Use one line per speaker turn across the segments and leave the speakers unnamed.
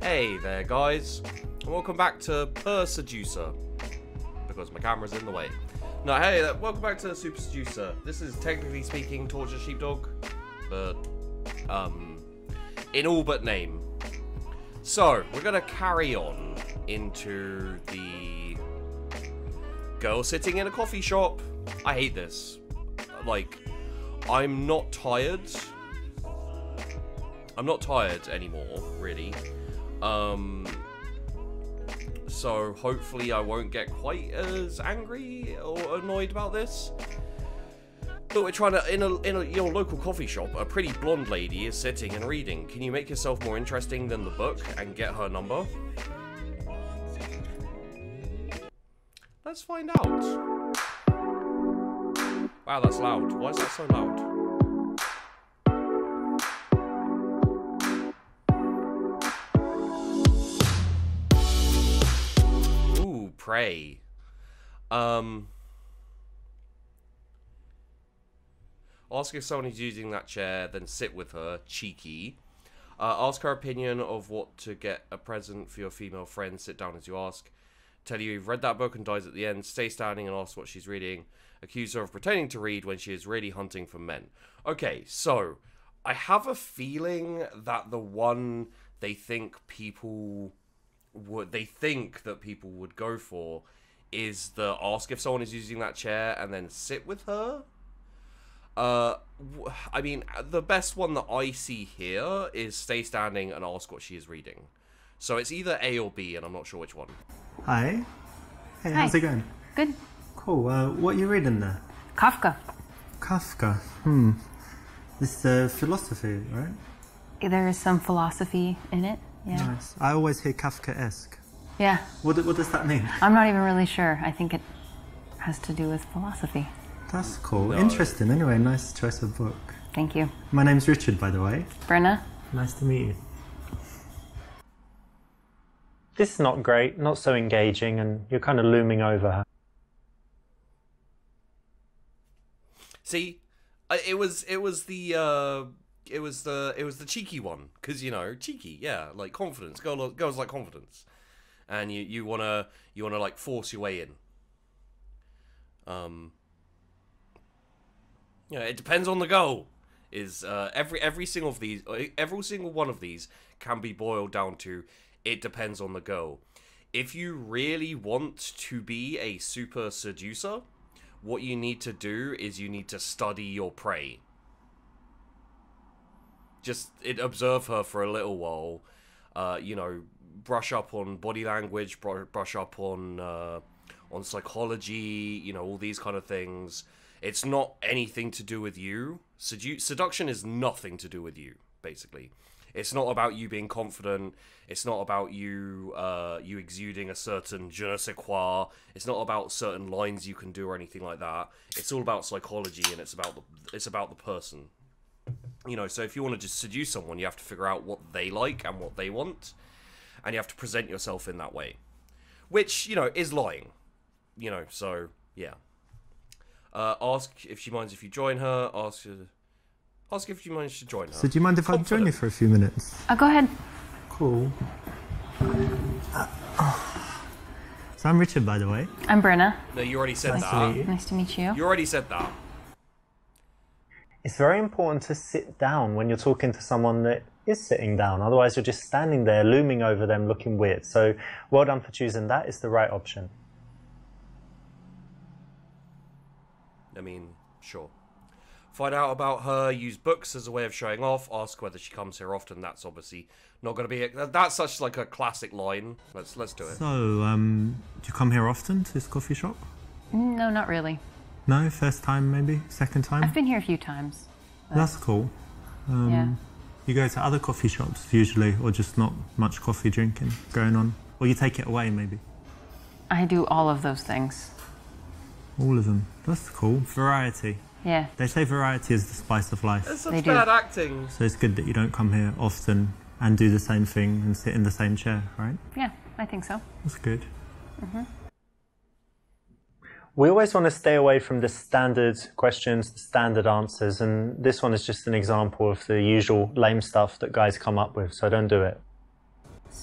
Hey there guys, and welcome back to Seducer, because my camera's in the way. No, hey, welcome back to Super Seducer. This is technically speaking Torture Sheepdog, but, in all but name. So, we're gonna carry on into the girl sitting in a coffee shop. I hate this. Like, I'm not tired. I'm not tired anymore, really. So hopefully I won't get quite as angry or annoyed about this. But we're trying to, in your local coffee shop, a pretty blonde lady is sitting and reading. Can you make yourself more interesting than the book and get her number? Let's find out. Wow, that's loud. Why is that so loud? Pray. Ask if someone is using that chair, then sit with her. Cheeky. Ask her opinion of what to get a present for your female friend. Sit down as you ask. Tell you you've read that book and dies at the end. Stay standing and ask what she's reading. Accuse her of pretending to read when she is really hunting for men. Okay, so I have a feeling that the one they think that people would go for is the ask if someone is using that chair and then sit with her. I mean, the best one that I see here is stay standing and ask what she is reading. So it's either A or B, and I'm not sure which one.
Hi. Hey,
Hi.
How's it going?
Good.
Cool. What are you reading there?
Kafka.
Kafka. This is philosophy, right?
There is some philosophy in it. Yeah.
Nice. I always hear Kafka-esque.
Yeah.
What does that mean?
I'm not even really sure. I think it has to do with philosophy.
That's cool.
No.
Interesting. Anyway, nice choice of book.
Thank you.
My name's Richard, by the way.
Brenna?
Nice to meet you.
This is not great, not so engaging, and you're kind of looming over her.
See, it was the cheeky one, because, you know, cheeky, yeah, like confidence. Girls like confidence, and you wanna like force your way in. Yeah, it depends on the goal. Is every single one of these can be boiled down to it depends on the goal. If you really want to be a super seducer, what you need to do is you need to study your prey. Just observe her for a little while. You know, brush up on body language, brush up on psychology. You know, all these kind of things. It's not anything to do with you. Seduction is nothing to do with you, basically. It's not about you being confident. It's not about you you exuding a certain je ne sais quoi. It's not about certain lines you can do or anything like that. It's all about psychology, and it's about the person. You know, so if you want to just seduce someone, you have to figure out what they like and what they want, and you have to present yourself in that way, which, you know, is lying. You know, so yeah. Ask if she minds if you join her. Ask if she minds to join her.
So do you mind if I join you for a few minutes?
Go ahead.
Cool. So I'm Richard, by the way.
I'm Brenna.
No, you already said
Nice to meet
that.
you.
Nice to meet you.
You already said that.
It's very important to sit down when you're talking to someone that is sitting down. Otherwise, you're just standing there, looming over them, looking weird. So well done for choosing that. It's the right option.
I mean, sure. Find out about her, use books as a way of showing off, ask whether she comes here often. That's obviously not going to be... That's such like a classic line. Let's do it.
So, do you come here often to this coffee shop?
No, not really.
No? First time, maybe? Second time?
I've been here a few times. but-
That's cool.
Yeah.
You go to other coffee shops, usually, or just not much coffee drinking going on? Or you take it away, maybe?
I do all of those things.
All of them. That's cool. Variety.
Yeah.
They say variety is the spice of life.
That's
They
such
do.
bad acting.
So it's good that you don't come here often and do the same thing and sit in the same chair, right?
Yeah, I think so.
That's good.
We always want to stay away from the standard questions, the standard answers, and this one is just an example of the usual lame stuff that guys come up with, so don't do it.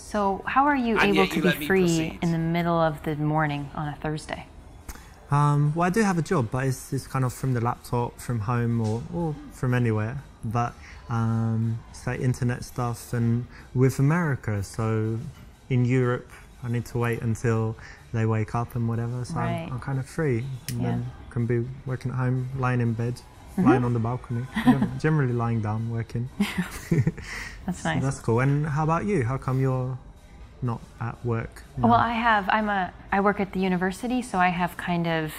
So how are you
And
able
yet
to
you
be
let me
free
proceed.
in the middle of the morning on a Thursday?
Well, I do have a job, but it's kind of from the laptop, from home, or from anywhere. But it's like internet stuff, and with America, so in Europe, I need to wait until they wake up and whatever. So
Right.
I'm kind of free, and
Yeah.
then can be working at home, lying in bed, lying on the balcony, generally lying down, working.
That's
So
nice.
that's cool. And how about you? How come you're not at work now?
Well, I work at the university, so I have kind of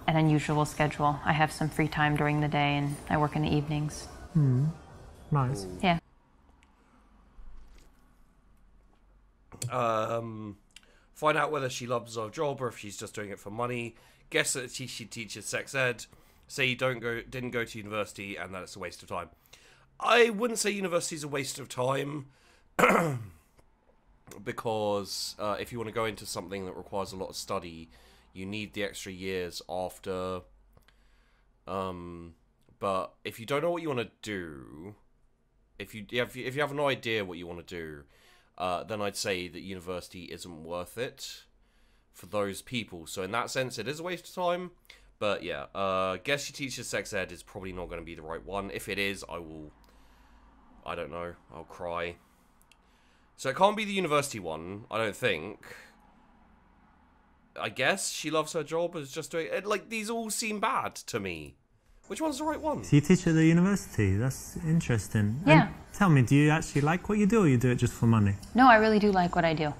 an unusual schedule. I have some free time during the day, and I work in the evenings.
Nice.
Yeah.
Find out whether she loves her job or if she's just doing it for money. Guess that she teaches sex ed. Say you didn't go to university and that it's a waste of time. I wouldn't say university is a waste of time because if you want to go into something that requires a lot of study, you need the extra years after. But if you don't know what you want to do, if you have no idea what you want to do, then I'd say that university isn't worth it for those people. So in that sense, it is a waste of time. But yeah, guess she teaches sex ed is probably not going to be the right one. If it is, I don't know, I'll cry. So it can't be the university one, I don't think. I guess she loves her job as just doing it. Like, these all seem bad to me. Which one's the right one?
So you teach at the university? That's interesting.
Yeah.
And tell me, do you actually like what you do, or you do it just for money?
No, I really do like what I do.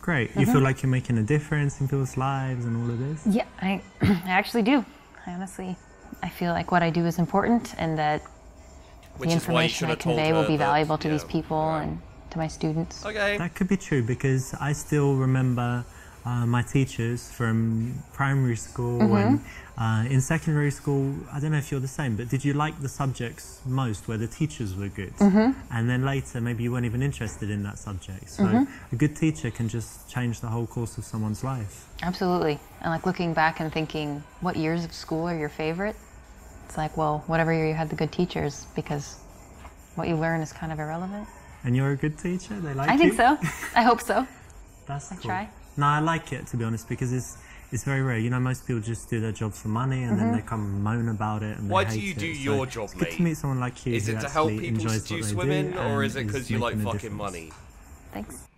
Great. You feel like you're making a difference in people's lives and all of this?
Yeah, I actually do. I feel like what I do is important, and that
Which
the
is why you
information
should
I
have told
convey
her
will be
that,
valuable to
yeah,
these people
yeah.
and to my students.
Okay.
That could be true, because I still remember my teachers from primary school and in secondary school. I don't know if you're the same, but did you like the subjects most where the teachers were good? And then later, maybe you weren't even interested in that subject. So a good teacher can just change the whole course of someone's life.
Absolutely. And like looking back and thinking, what years of school are your favorite? It's like, well, whatever year you had the good teachers, because what you learn is kind of irrelevant.
And you're a good teacher? They like you?
I think so. I hope so.
That's cool.
try.
No, I like it, to be honest, because it's very rare. You know, most people just do their jobs for money, and then they come and moan about it. And
Why
they
do
hate
you
it.
do
So
your job,
it's good
mate?
to meet someone like you.
Is
who
it to help
actually
people
enjoys what
seduce
they
women,
do
or
and
is it because you like
making a
fucking
difference.
money?
Thanks.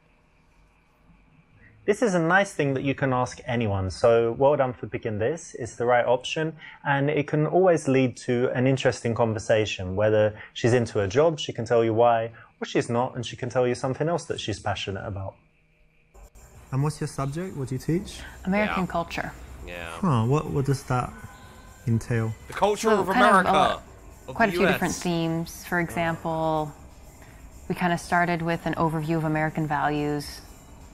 This is a nice thing that you can ask anyone, so well done for picking this. It's the right option, and it can always lead to an interesting conversation. Whether she's into her job, she can tell you why, or she's not, and she can tell you something else that she's passionate about.
And what's your subject? What do you teach?
American
Yeah.
culture.
Yeah.
Oh, what does that entail?
The culture
So
of
kind of
America. Of
Quite a
the
few
US.
different themes. For example, we kind of started with an overview of American values,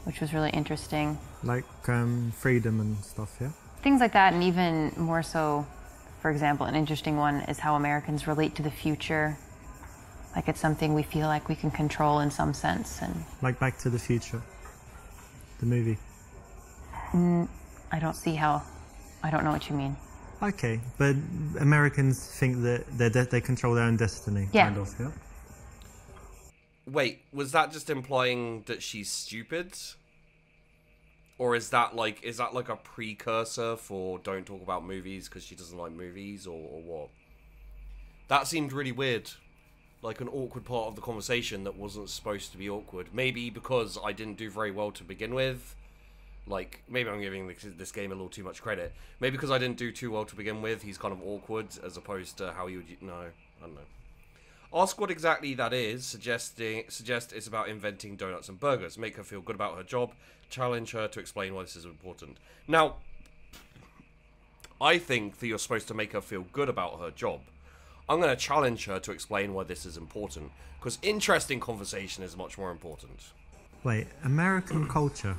which was really interesting.
Like freedom and stuff, yeah?
Things like that, and even more so, for example, an interesting one is how Americans relate to the future. Like it's something we feel like we can control in some sense. And
Like Back to the Future, the movie.
I don't know what you mean.
Okay, but Americans think that they control their own destiny,
Yeah.
kind of, yeah?
Wait, was that just implying that she's stupid? Or is that like a precursor for don't talk about movies because she doesn't like movies, or what? That seemed really weird. Like an awkward part of the conversation that wasn't supposed to be awkward. Maybe because I didn't do very well to begin with. Like, maybe I'm giving this game a little too much credit. Maybe because I didn't do too well to begin with, he's kind of awkward, as opposed to how you would... No, I don't know. Ask what exactly that is. Suggest it's about inventing donuts and burgers. Make her feel good about her job. Challenge her to explain why this is important. Now, I think that you're supposed to make her feel good about her job. I'm going to challenge her to explain why this is important. Because interesting conversation is much more important.
Wait, American culture,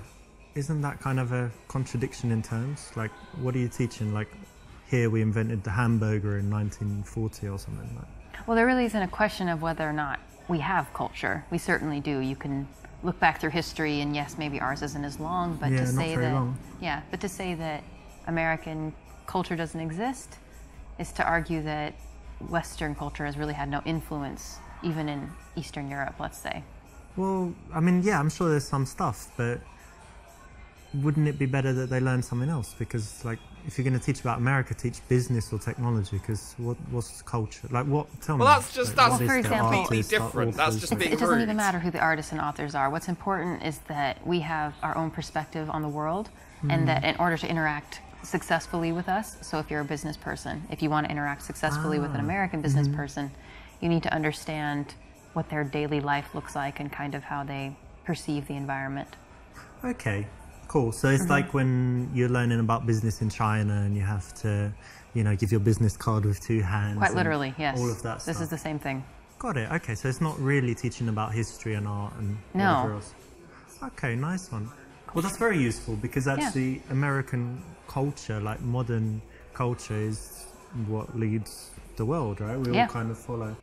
isn't that kind of a contradiction in terms? Like, what are you teaching? Like, here we invented the hamburger in 1940 or something like that.
Well, there really isn't a question of whether or not we have culture. We certainly do. You can look back through history, and yes, maybe ours isn't as long, but
Yeah,
to
not
say
very
that
long.
but to say that American culture doesn't exist is to argue that Western culture has really had no influence, even in Eastern Europe, let's say.
Well, I mean, yeah, I'm sure there's some stuff, but wouldn't it be better that they learn something else? Because, like, if you're going to teach about America, teach business or technology. Because what's culture? Like, what? Tell me.
Well, that's just
like,
that's
what is
for
the
example,
completely
artist, the
different. That's
authors,
just
like-
being
It doesn't
rude.
even matter who the artists and authors are. What's important is that we have our own perspective on the world, and that in order to interact successfully with us, so if you're a business person, if you want to interact successfully with an American business person, you need to understand what their daily life looks like and kind of how they perceive the environment.
Okay, cool. So it's like when you're learning about business in China and you have to, give your business card with 2 hands.
Quite
and
literally, yes.
All of that stuff.
This is the same thing.
Got it. Okay, so it's not really teaching about history and art and
No.
whatever else. Okay, nice one. Well, that's very useful because actually American culture, like modern culture, is what leads the world, right? We all kind of follow.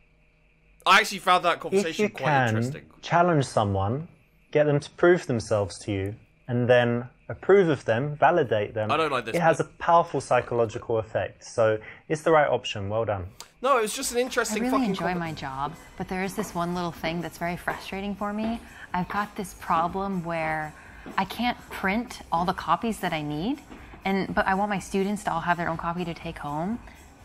I actually found that
If
conversation
you
quite
can
interesting.
challenge someone, get them to prove themselves to you, and then approve of them, validate them,
I don't like this
it has a
bit.
powerful psychological effect. So it's the right option. Well done.
No, it was just an
I
interesting
really
fucking
enjoy my job, but there is this one little thing that's very frustrating for me. I've got this problem where I can't print all the copies that I need, but I want my students to all have their own copy to take home,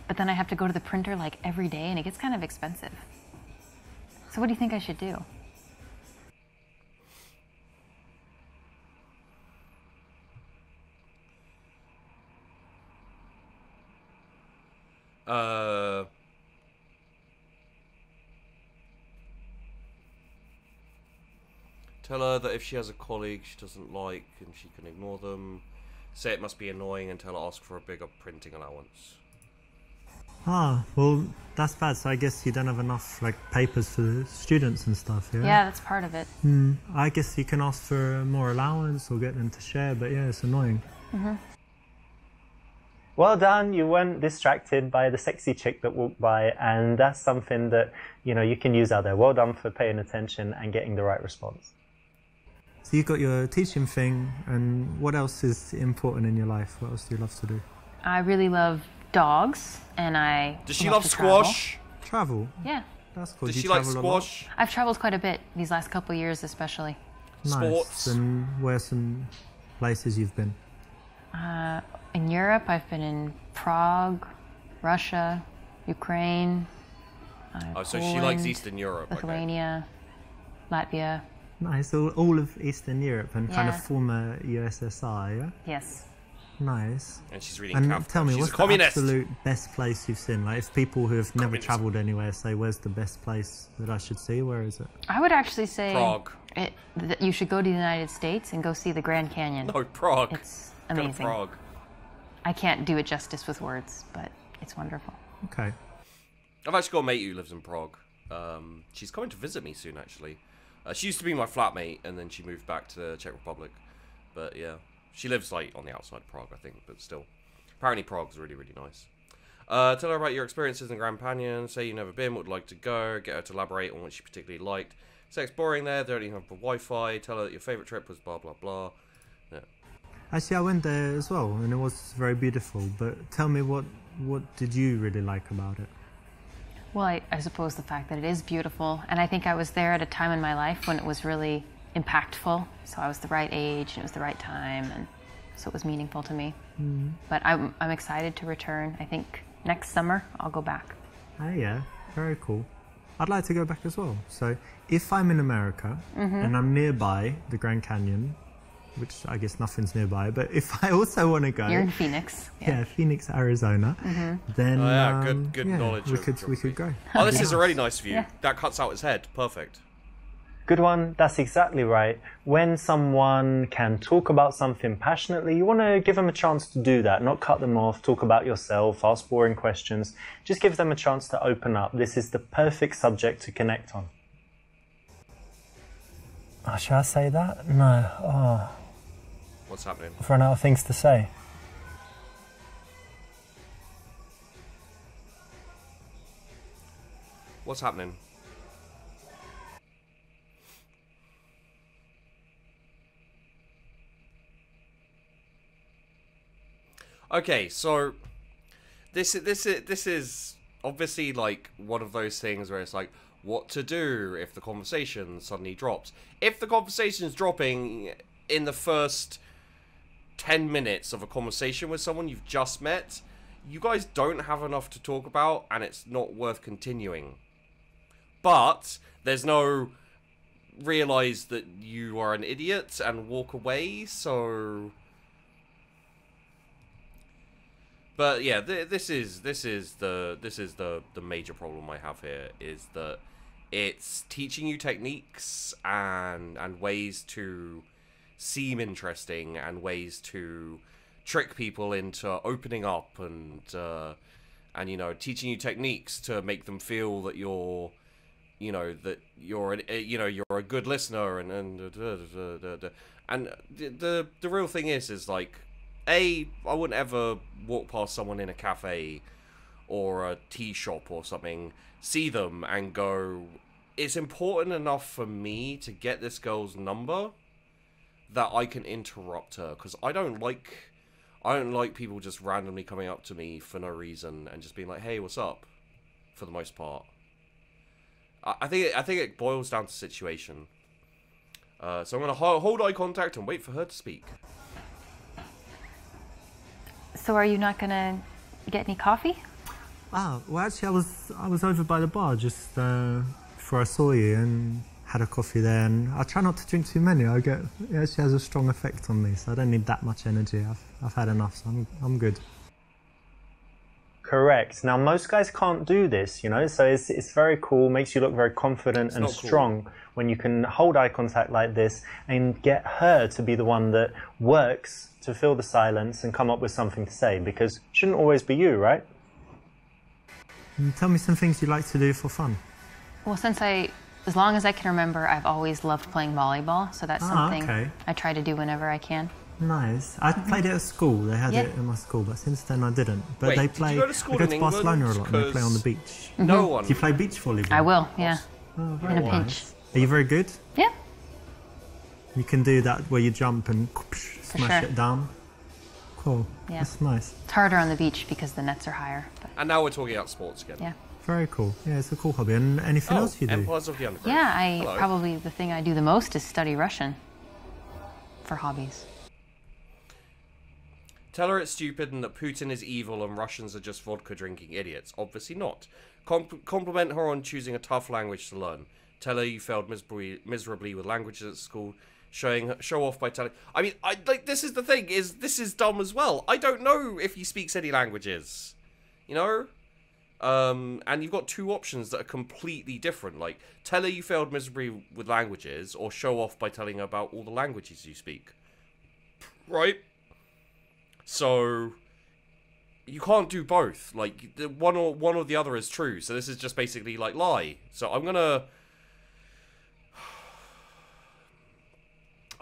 but then I have to go to the printer like every day, and it gets kind of expensive. So what do you think I should do?
Tell her that if she has a colleague she doesn't like and she can ignore them, say it must be annoying and tell her ask for a bigger printing allowance.
Ah, well, that's bad. So I guess you don't have enough like papers for the students and stuff, yeah?
Yeah, that's part of it.
I guess you can ask for more allowance or get them to share, but yeah, it's annoying.
Well done. You weren't distracted by the sexy chick that walked by, and that's something that you can use out there. Well done for paying attention and getting the right response.
So you got your teaching thing, and what else is important in your life? What else do you love to do?
I really love dogs, and I
Does she
love
love
to travel.
squash?
Travel.
Yeah.
That's cool.
Does
Do you
she like
travel a lot?
squash?
I've traveled quite a bit these last couple of years especially.
Nice.
Sports?
And where are some places you've been?
In Europe, I've been in Prague, Russia, Ukraine,
Oh, so she
Poland,
likes Eastern Europe. Okay.
Lithuania, Latvia.
Nice. All of Eastern Europe and kind of
Yeah.
former USSR, yeah?
Yes.
Nice.
And she's reading
And
Kafka.
tell me,
She's
what's
a
the
communist.
absolute best place you've seen? Like, if people who have never
Communist.
travelled anywhere say, where's the best place that I should see? Where is it?
I would actually say
Prague.
that you should go to the United States and go see the Grand Canyon.
No, Prague.
It's
Go to
amazing.
Prague.
I can't do it justice with words, but it's wonderful.
Okay.
I've actually got a mate who lives in Prague. She's coming to visit me soon, actually. She used to be my flatmate, and then she moved back to the Czech Republic. But yeah, she lives like on the outside of Prague, I think, but still. Apparently Prague's really, really nice. Tell her about your experiences in Grand Canyon. Say you've never been, would like to go. Get her to elaborate on what she particularly liked. Say it's boring there, they don't even have Wi-Fi. Tell her that your favourite trip was blah, blah, blah. Yeah.
Actually, I went there as well, and it was very beautiful. But tell me, what did you really like about it?
Well, I suppose the fact that it is beautiful, and I think I was there at a time in my life when it was really impactful. So I was the right age, and it was the right time, and so it was meaningful to me. But I'm excited to return. I think next summer I'll go back.
Oh yeah, very cool. I'd like to go back as well. So if I'm in America and I'm nearby the Grand Canyon, which I guess nothing's nearby, but if I also want to go,
You're in Phoenix.
yeah, Phoenix, Arizona, then
Oh, yeah, good
yeah,
knowledge
we
of
could
geography.
go.
Oh, this is a really nice view.
Yeah.
That cuts out his head. Perfect.
Good one. That's exactly right. When someone can talk about something passionately, you want to give them a chance to do that, not cut them off, talk about yourself, ask boring questions. Just give them a chance to open up. This is the perfect subject to connect on. Oh, should I say that? No. Oh,
What's happening?
I've run out of things to say.
What's happening? Okay, so this is obviously like one of those things where it's like, what to do if the conversation suddenly drops. If the conversation's dropping in the first 10 minutes of a conversation with someone you've just met, you guys don't have enough to talk about, and it's not worth continuing. But there's no realize that you are an idiot and walk away, so... But yeah, this is the major problem I have here, is that it's teaching you techniques and ways to seem interesting and ways to trick people into opening up, and you know, teaching you techniques to make them feel that you're, you know, that you're a good listener, and the real thing is like, I wouldn't ever walk past someone in a cafe or a tea shop or something, see them and go, it's important enough for me to get this girl's number that I can interrupt her, because I don't like people just randomly coming up to me for no reason and just being like, hey, what's up, for the most part. I think it boils down to situation. So I'm going to hold eye contact and wait for her to speak.
So are you not gonna get any coffee?
Ah, well, actually, I was over by the bar just before I saw you and had a coffee there. And I try not to drink too many. It actually has a strong effect on me, so I don't need that much energy. I've had enough, so I'm good.
Correct. Now, most guys can't do this, you know, so it's very cool, makes you look very confident and strong when you can hold eye contact like this and get her to be the one that works to fill the silence and come up with something to say, because it shouldn't always be you, right?
And tell me some things you like to do for fun.
Well, as long as I can remember, I've always loved playing volleyball, so that's something I try to do whenever I can.
Nice. I played it at school. They had it in my school, but since then I didn't. But
Wait,
they play.
Did you go to school
I go
in
to
England?
Barcelona a lot, and they play on the beach.
No one.
Do you play beach volleyball?
I will, yeah.
Oh, very
In a
nice.
pinch.
Are you very good?
Yeah.
You can do that where you jump and smash
sure.
it down. Cool.
Yeah.
That's nice.
It's harder on the beach because the nets are higher. But
And now we're talking about sports again.
yeah.
Very cool. Yeah, it's a cool hobby. And anything else you do?
Empires of the Underground.
Yeah,
Hello.
probably the thing I do the most is study Russian for hobbies.
Tell her it's stupid and that Putin is evil and Russians are just vodka-drinking idiots. Obviously not. Compliment her on choosing a tough language to learn. Tell her you failed miserably with languages at school. Show off by telling... I mean, this is the thing, this is dumb as well. I don't know if he speaks any languages. You know? And you've got two options that are completely different. Like, tell her you failed miserably with languages, or show off by telling her about all the languages you speak. Right? So, you can't do both. Like, one or the other is true. So this is just basically, like, lie. So I'm gonna...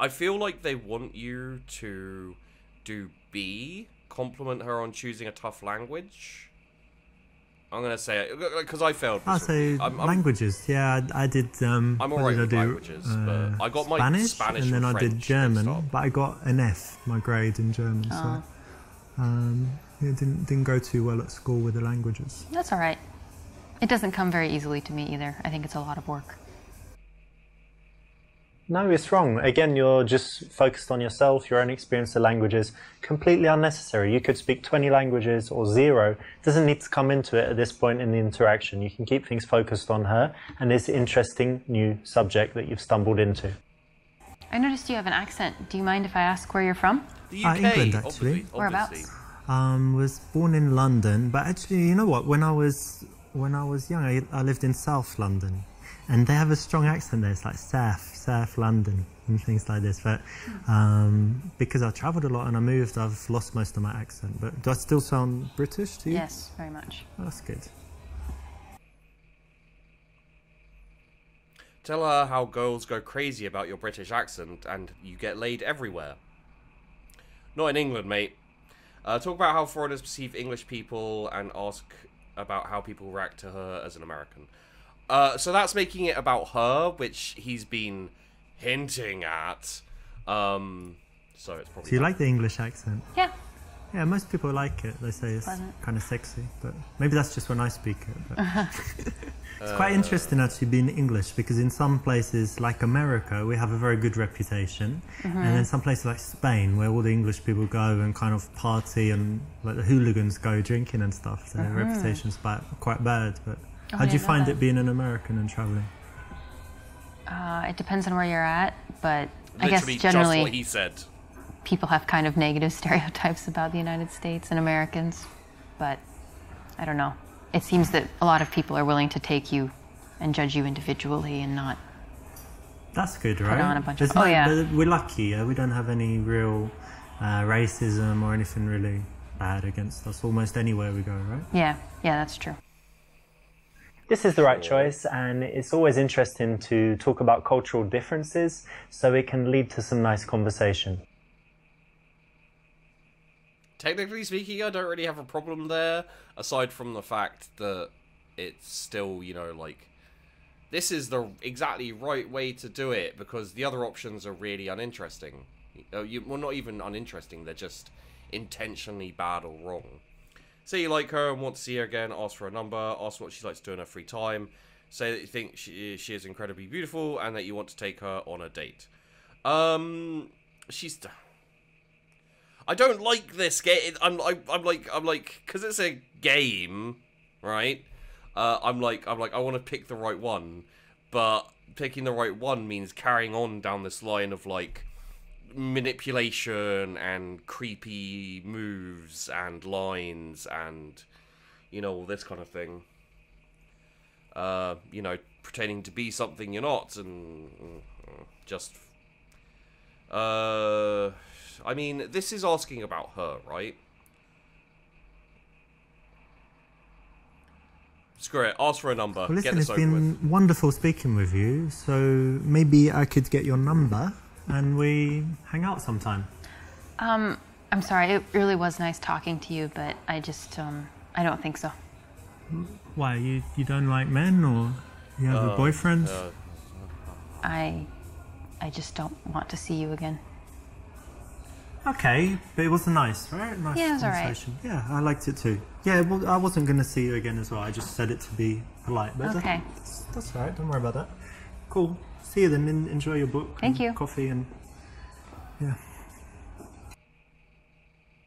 I feel like they want you to do B, compliment her on choosing a tough language. I'm gonna say it because I failed.
Languages. Yeah, I did.
I'm alright with languages, but I got my Spanish
and then I
French
did German, but I got an F, my grade in German. So it didn't go too well at school with the languages.
That's all right. It doesn't come very easily to me either. I think it's a lot of work.
No, it's wrong. Again, you're just focused on yourself, your own experience of languages. Completely unnecessary. You could speak 20 languages or 0. It doesn't need to come into it at this point in the interaction. You can keep things focused on her and this interesting new subject that you've stumbled into.
I noticed you have an accent. Do you mind if I ask where you're from?
The UK,
England, actually.
obviously.
Whereabouts?
Was born in London, but actually, you know what? When I was young, I lived in South London. And they have a strong accent there. It's like South London and things like this. But because I travelled a lot and I moved, I've lost most of my accent. But do I still sound British to you?
Yes, very much.
Oh, that's good.
Tell her how girls go crazy about your British accent and you get laid everywhere. Not in England, mate. Talk about how foreigners perceive English people and ask about how people react to her as an American. So that's making it about her, which he's been hinting at. So it's probably...
Do you like the English accent?
Yeah.
Yeah, most people like it. They say it's
Pleasant.
kind of sexy, but maybe that's just when I speak it. But it's quite interesting actually being English, because in some places like America, we have a very good reputation, and then some places like Spain, where all the English people go and kind of party and like the hooligans go drinking and stuff, their reputation's quite bad. But how do you find it being an American and traveling?
It depends on where you're at, but I
Literally
guess generally
just what he said.
people have kind of negative stereotypes about the United States and Americans, but I don't know. It seems that a lot of people are willing to take you and judge you individually and not.
That's good, right?
on a bunch
There's
of- oh, yeah.
but we're lucky, yeah? We don't have any real racism or anything really bad against us almost anywhere we go, right?
Yeah, that's true.
This is the right choice, and it's always interesting to talk about cultural differences so it can lead to some nice conversation.
Technically speaking, I don't really have a problem there, aside from the fact that it's still, you know, like, this is the exactly right way to do it, because the other options are really uninteresting. Well, not even uninteresting, they're just intentionally bad or wrong. Say you like her and want to see her again, ask for a number, ask what she likes to do in her free time, say that you think she is incredibly beautiful and that you want to take her on a date. I don't like this game. I'm like, because it's a game, right? I'm like, I want to pick the right one, but picking the right one means carrying on down this line of like manipulation and creepy moves and lines and, you know, all this kind of thing. You know, pretending to be something you're not, and just. I mean, this is asking about her, right? Screw it, ask for a number.
Well, listen,
get this
it's
over with.
been wonderful speaking with you, so maybe I could get your number and we hang out sometime.
I'm sorry, it really was nice talking to you, but I just, I don't think so.
Why, you don't like men, or you have a boyfriend?
I just don't want to see you again.
Okay, but it was nice, right? Nice
Yeah, it was all right.
conversation. Yeah, I liked it too. Yeah, well, I wasn't going to see you again as well. I just said it to be polite. But
Okay.
That's all right. Don't worry about that. Cool. See you then. Enjoy your book.
Thank
and
you.
Coffee and yeah.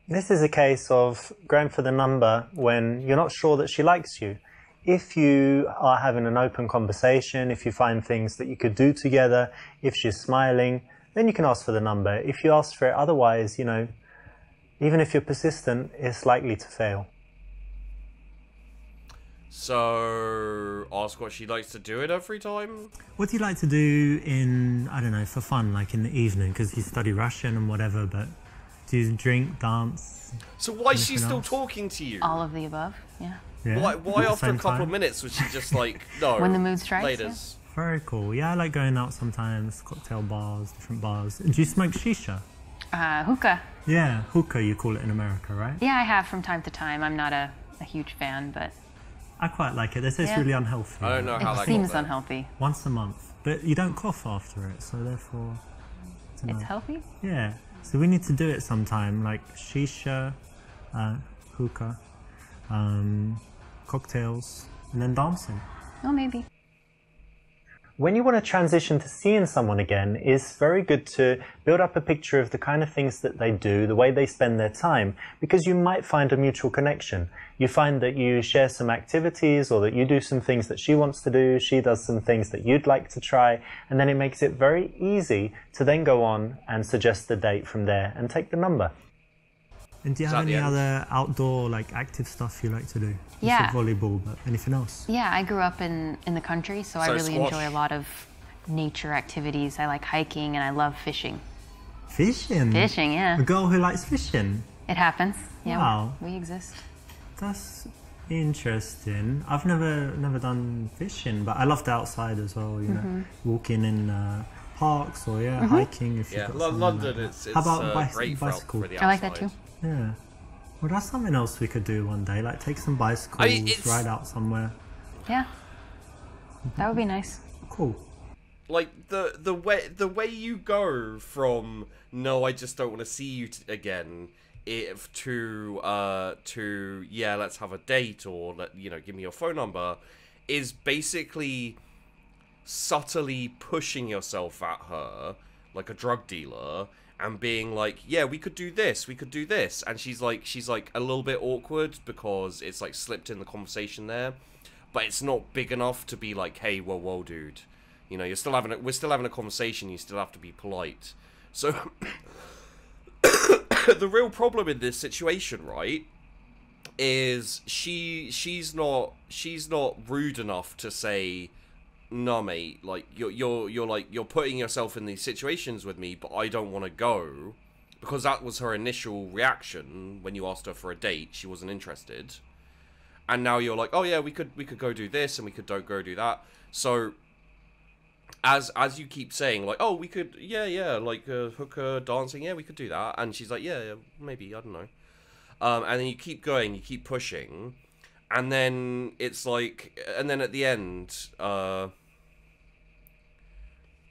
This is a case of going for the number when you're not sure that she likes you. If you are having an open conversation, if you find things that you could do together, if she's smiling, then you can ask for the number. If you ask for it otherwise, you know, even if you're persistent, it's likely to fail.
So, ask what she likes to do in her free time?
What do you like to do in, I don't know, for fun, like in the evening? Because you study Russian and whatever, but do you drink, dance?
So why is she
Anything
still
else?
talking to you?
All of the above, yeah.
Yeah.
Why
At the
after a
same
couple
time?
of minutes was she just like, no,
When the mood strikes,
ladies.
Very cool. Yeah, I like going out sometimes, cocktail bars, different bars. Do you smoke shisha?
Hookah.
Yeah, hookah you call it in America, right?
Yeah, I have from time to time. I'm not a huge fan, but
I quite like it. They say it's
Yeah.
really unhealthy.
I don't know how
it
that
seems
got there.
unhealthy.
Once a month. But you don't cough after it, so therefore... I don't
It's
know.
healthy?
Yeah. So we need to do it sometime, like shisha, hookah, cocktails, and then dancing.
Oh, maybe.
When you want to transition to seeing someone again, it's very good to build up a picture of the kind of things that they do, the way they spend their time, because you might find a mutual connection. You find that you share some activities, or that you do some things that she wants to do, she does some things that you'd like to try, and then it makes it very easy to then go on and suggest the date from there and take the number.
And do you
Is
have
that the
any
end?
other outdoor, like, active stuff you like to do? You
Yeah.
said volleyball, but anything else?
Yeah, I grew up in the country, so I
So
really
squash.
enjoy a lot of nature activities. I like hiking and I love fishing.
Fishing?
Fishing, yeah.
A girl who likes fishing?
It happens. Yeah,
Wow.
we exist.
That's interesting. I've never done fishing, but I love the outside as well, you know, walking in parks or hiking if
Yeah,
you've got something
London,
like
it's
that. How about
great
bicycle?
for the outside.
I like that too.
Yeah. Well, that's something else we could do one day, like take some bicycles,
it's-
ride out somewhere.
Yeah, that would be nice.
Cool.
Like the way you go from no, I just don't want to see you again, if to yeah, let's have a date, or give me your phone number, is basically subtly pushing yourself at her like a drug dealer and being like, yeah, we could do this, and she's like a little bit awkward because it's like slipped in the conversation there, but it's not big enough to be like, hey, whoa, dude, we're still having a conversation, you still have to be polite. So the real problem in this situation, right, is she's not rude enough to say, no, mate, like you're putting yourself in these situations with me, but I don't want to go, because that was her initial reaction when you asked her for a date. She wasn't interested, and now you're like, oh yeah, we could go do this, and we could go do that. So as you keep saying, like, oh, we could, yeah, like hooker dancing, yeah, we could do that, and she's like, yeah, maybe, I don't know, and then you keep going, you keep pushing, and then it's like, and then at the end,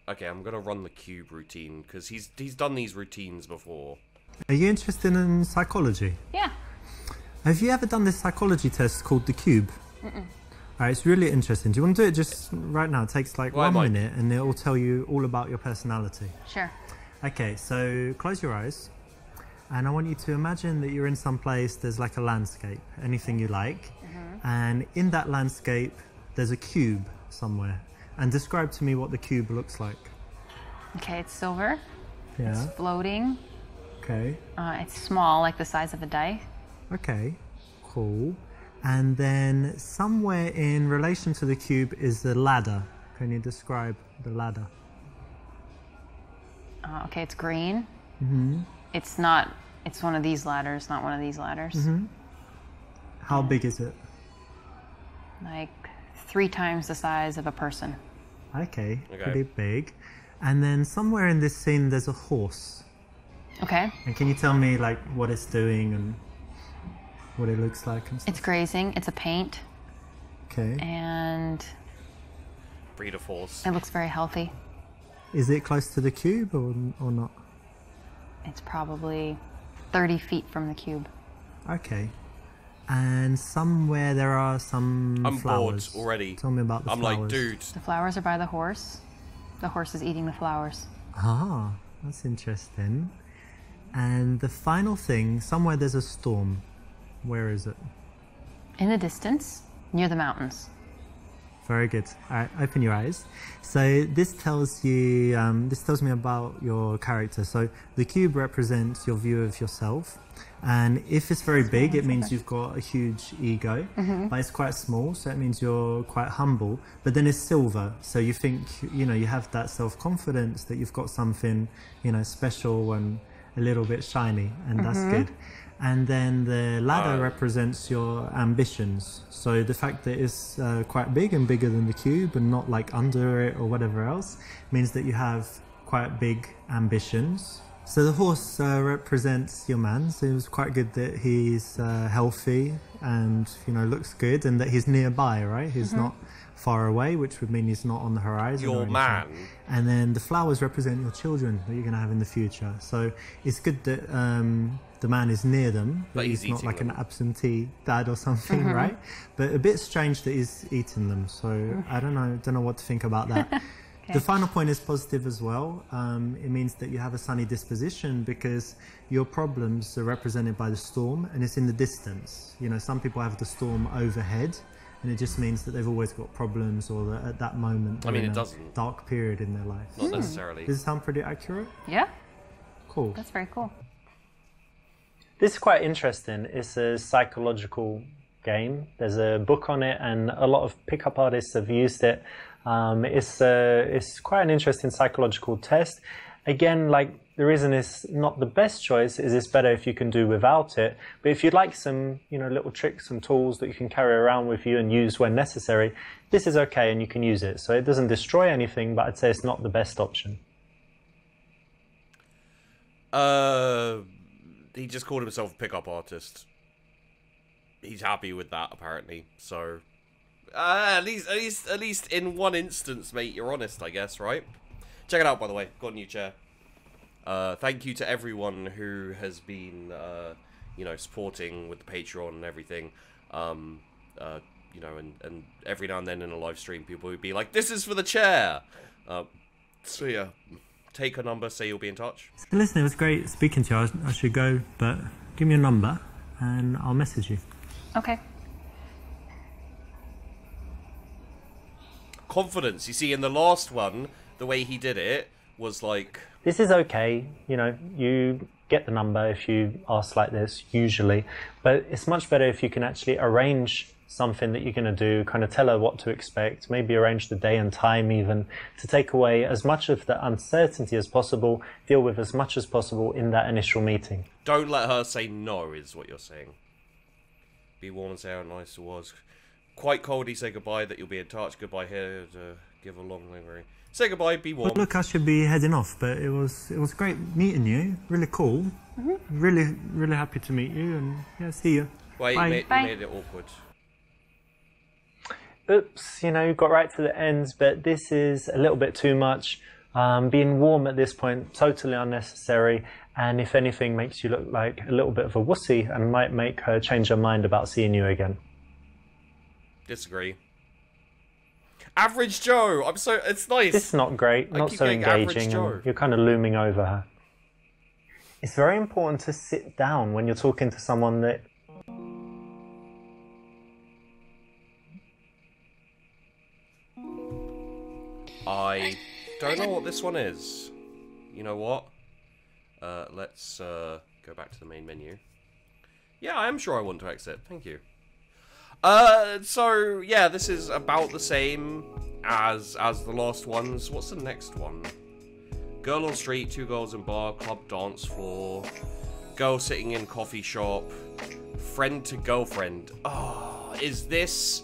okay, I'm gonna run the cube routine because he's done these routines before.
Are you interested in psychology?
Yeah.
Have you ever done this psychology test called the cube? Alright, it's really interesting. Do you want to do it just right now? It takes like 1 minute and it will tell you all about your personality.
Sure.
Okay, so close your eyes and I want you to imagine that you're in some place, there's like a landscape, anything you like, and in that landscape there's a cube somewhere, and describe to me what the cube looks like.
Okay, it's silver.
Yeah.
It's floating.
Okay.
It's small, like the size of a die.
Okay, cool. And then somewhere in relation to the cube is the ladder. Can you describe the ladder?
Okay, it's green. It's one of these ladders, not one of these ladders.
How big is it?
Like 3 times the size of a person.
Okay, pretty big. And then somewhere in this scene there's a horse.
Okay.
And can you tell me like what it's doing and what it looks like and stuff?
It's grazing. It's a paint.
Okay.
And
breed of horse.
It looks very healthy.
Is it close to the cube or not?
It's probably 30 feet from the cube.
Okay. And somewhere there are some flowers.
Bored already.
Tell me about the flowers.
I'm like, dude.
The flowers are by the horse. The horse is eating the flowers.
Ah, that's interesting. And the final thing, somewhere there's a storm. Where is it?
In the distance, near the mountains.
Very good. All right, open your eyes. So this tells you, this tells me about your character. So the cube represents your view of yourself. And if it's very big, it means you've got a huge ego. But it's quite small, so it means you're quite humble. But then it's silver, so you think, you have that self-confidence that you've got something, special and a little bit shiny, and that's good. And then the ladder represents your ambitions. So the fact that it's quite big and bigger than the cube and not like under it or whatever else means that you have quite big ambitions. So the horse represents your man. So it was quite good that he's healthy and looks good, and that he's nearby, right? He's not far away, which would mean he's not on the horizon.
Your man.
And then the flowers represent your children that you're going to have in the future. So it's good that the man is near them, but he's not like an absentee dad or something, right? But a bit strange that he's eating them. So I don't know what to think about that. Okay. The final point is positive as well. It means that you have a sunny disposition because your problems are represented by the storm, and it's in the distance. Some people have the storm overhead, and it just means that they've always got problems, or that at that moment they're in a dark period in their life.
Not necessarily.
Does it sound pretty accurate?
Yeah.
Cool.
That's very cool.
This is quite interesting. It's a psychological game. There's a book on it, and a lot of pickup artists have used it. It's quite an interesting psychological test. Again, like, the reason it's not the best choice is it's better if you can do without it. But if you'd like some, little tricks and tools that you can carry around with you and use when necessary, this is okay and you can use it. So it doesn't destroy anything, but I'd say it's not the best option.
He just called himself a pickup artist. He's happy with that, apparently. So, at least in one instance, mate, you're honest, I guess, right? Check it out, by the way. Got a new chair. Thank you to everyone who has been, you know, supporting with the Patreon and everything. You know, and every now and then in a live stream, people would be like, "This is for the chair." So yeah, take a number, say you'll be in touch.
So listen, it was great speaking to you. I should go, but give me a number and I'll message you.
Okay.
Confidence. You see, in the last one, the way he did it was like...
This is okay, you know, you get the number if you ask like this, usually, but it's much better if you can actually arrange something that you're going to do, kind of tell her what to expect, maybe arrange the day and time even, to take away as much of the uncertainty as possible, deal with as much as possible in that initial meeting.
Don't let her say no, is what you're saying. Be warm and say how nice it was. Quite coldly say goodbye, that you'll be in touch. Goodbye here to give a long memory. Say goodbye, be warm.
Well, look, I should be heading off, but it was great meeting you. Really cool. Really happy to meet you, and yeah, see you.
Wait,
Bye.
you made it awkward.
Oops, you know, got right to the end, but this is a little bit too much. Being warm at this point, totally unnecessary, and if anything, makes you look like a little bit of a wussy and might make her change her mind about seeing you again.
Disagree. Average Joe! It's nice.
This is not great, not so engaging, and you're kind of looming over her. It's very important to sit down when you're talking to someone that...
I don't know what this one is. You know what? Let's go back to the main menu. Yeah, I am sure I want to exit. Thank you. So yeah, this is about the same as the last ones. What's the next one? Girl on street, 2 girls in bar, club dance floor, girl sitting in coffee shop, friend to girlfriend. Oh, is this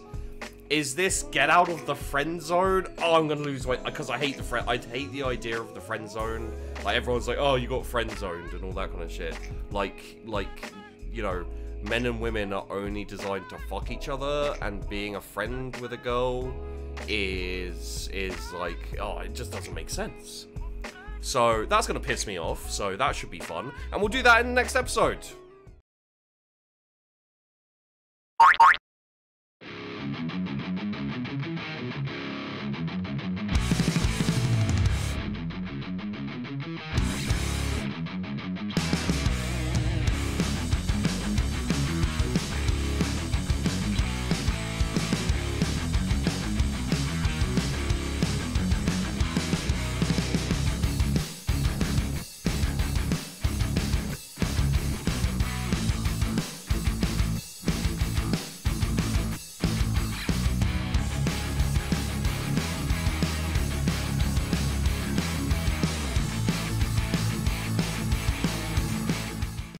get out of the friend zone? Oh, I'm gonna lose weight because I hate I hate the idea of the friend zone. Like, everyone's like, oh, you got friend zoned and all that kind of shit. Like, you know, men and women are only designed to fuck each other, and being a friend with a girl is like, oh, it just doesn't make sense. So that's gonna piss me off. So that should be fun, and we'll do that in the next episode.